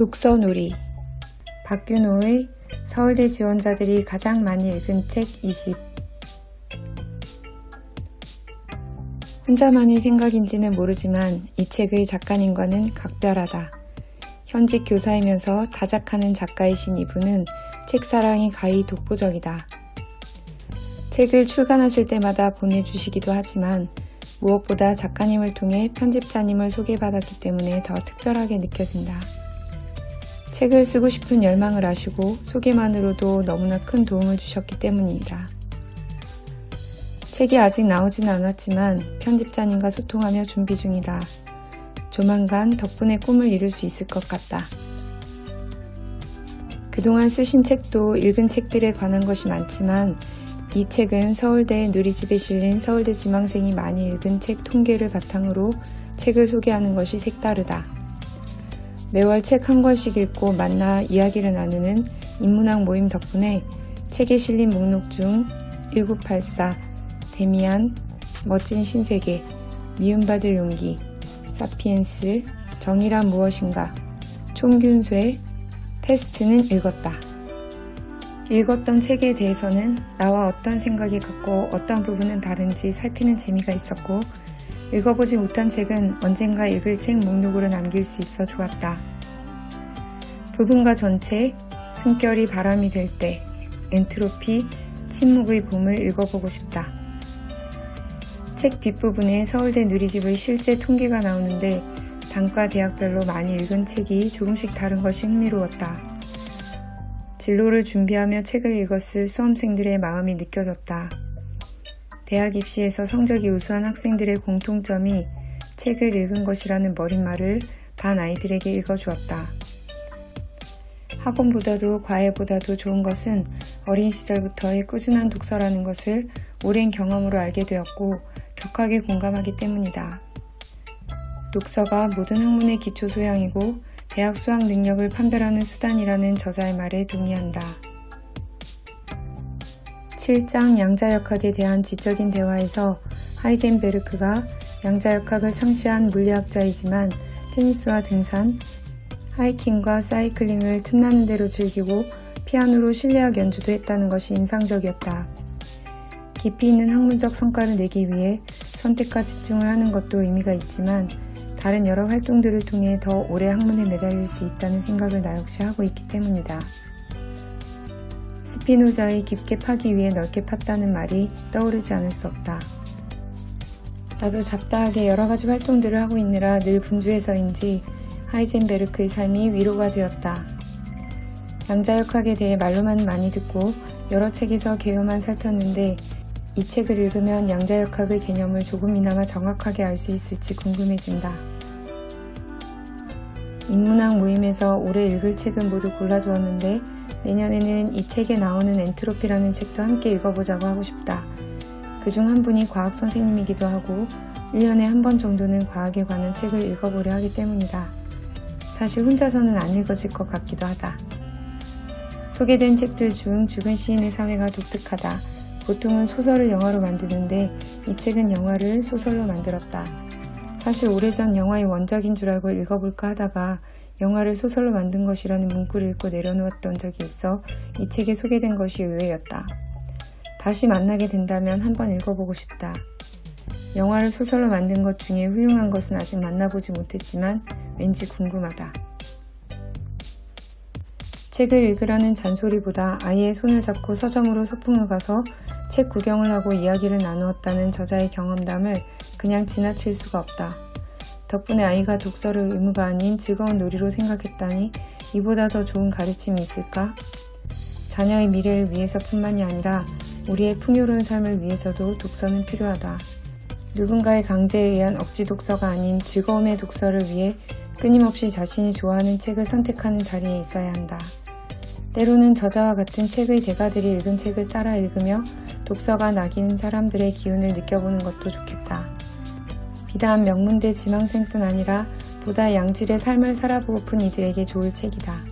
독서놀이. 박균호의 서울대 지원자들이 가장 많이 읽은 책 20. 혼자만의 생각인지는 모르지만 이 책의 작가님과는 각별하다. 현직 교사이면서 다작하는 작가이신 이분은 책사랑이 가히 독보적이다. 책을 출간하실 때마다 보내주시기도 하지만 무엇보다 작가님을 통해 편집자님을 소개받았기 때문에 더 특별하게 느껴진다. 책을 쓰고 싶은 열망을 아시고 소개만으로도 너무나 큰 도움을 주셨기 때문이다. 책이 아직 나오진 않았지만 편집자님과 소통하며 준비 중이다. 조만간 덕분에 꿈을 이룰 수 있을 것 같다. 그동안 쓰신 책도 읽은 책들에 관한 것이 많지만 이 책은 서울대 누리집에 실린 서울대 지망생이 많이 읽은 책 통계를 바탕으로 책을 소개하는 것이 색다르다. 매월 책 한 권씩 읽고 만나 이야기를 나누는 인문학 모임 덕분에 책에 실린 목록 중 1984, 데미안, 멋진 신세계, 미움받을 용기, 사피엔스, 정의란 무엇인가, 총균쇠, 패스트는 읽었다. 읽었던 책에 대해서는 나와 어떤 생각이 같고 어떤 부분은 다른지 살피는 재미가 있었고 읽어보지 못한 책은 언젠가 읽을 책 목록으로 남길 수 있어 좋았다. 부분과 전체, 숨결이 바람이 될 때, 엔트로피, 침묵의 봄을 읽어보고 싶다. 책 뒷부분에 서울대 누리집의 실제 통계가 나오는데 단과 대학별로 많이 읽은 책이 조금씩 다른 것이 흥미로웠다. 진로를 준비하며 책을 읽었을 수험생들의 마음이 느껴졌다. 대학 입시에서 성적이 우수한 학생들의 공통점이 책을 읽은 것이라는 머릿말을 반 아이들에게 읽어주었다. 학원보다도 과외보다도 좋은 것은 어린 시절부터의 꾸준한 독서라는 것을 오랜 경험으로 알게 되었고 격하게 공감하기 때문이다. 독서가 모든 학문의 기초 소양이고 대학 수학 능력을 판별하는 수단이라는 저자의 말에 동의한다. 7장 양자역학에 대한 지적인 대화에서 하이젠베르크가 양자역학을 창시한 물리학자이지만 테니스와 등산, 하이킹과 사이클링을 틈나는 대로 즐기고 피아노로 실내악 연주도 했다는 것이 인상적이었다. 깊이 있는 학문적 성과를 내기 위해 선택과 집중을 하는 것도 의미가 있지만 다른 여러 활동들을 통해 더 오래 학문에 매달릴 수 있다는 생각을 나 역시 하고 있기 때문이다. 스피노자의 깊게 파기 위해 넓게 팠다는 말이 떠오르지 않을 수 없다. 나도 잡다하게 여러 가지 활동들을 하고 있느라 늘 분주해서인지 하이젠베르크의 삶이 위로가 되었다. 양자역학에 대해 말로만 많이 듣고 여러 책에서 개요만 살폈는데 이 책을 읽으면 양자역학의 개념을 조금이나마 정확하게 알 수 있을지 궁금해진다. 인문학 모임에서 올해 읽을 책은 모두 골라두었는데 내년에는 이 책에 나오는 엔트로피라는 책도 함께 읽어보자고 하고 싶다. 그중 한 분이 과학 선생님이기도 하고 1년에 한 번 정도는 과학에 관한 책을 읽어보려 하기 때문이다. 사실 혼자서는 안 읽어질 것 같기도 하다. 소개된 책들 중 죽은 시인의 사회가 독특하다. 보통은 소설을 영화로 만드는데 이 책은 영화를 소설로 만들었다. 사실 오래전 영화의 원작인 줄 알고 읽어볼까 하다가 영화를 소설로 만든 것이라는 문구를 읽고 내려놓았던 적이 있어 이 책에 소개된 것이 의외였다. 다시 만나게 된다면 한번 읽어보고 싶다. 영화를 소설로 만든 것 중에 훌륭한 것은 아직 만나보지 못했지만 왠지 궁금하다. 책을 읽으라는 잔소리보다 아이의 손을 잡고 서점으로 소풍을 가서 책 구경을 하고 이야기를 나누었다는 저자의 경험담을 그냥 지나칠 수가 없다. 덕분에 아이가 독서를 의무가 아닌 즐거운 놀이로 생각했다니 이보다 더 좋은 가르침이 있을까? 자녀의 미래를 위해서뿐만이 아니라 우리의 풍요로운 삶을 위해서도 독서는 필요하다. 누군가의 강제에 의한 억지 독서가 아닌 즐거움의 독서를 위해 끊임없이 자신이 좋아하는 책을 선택하는 자리에 있어야 한다. 때로는 저자와 같은 책의 대가들이 읽은 책을 따라 읽으며 독서가 낙인 사람들의 기운을 느껴보는 것도 좋겠다. 비단 명문대 지망생뿐 아니라 보다 양질의 삶을 살아보고픈 이들에게 좋을 책이다.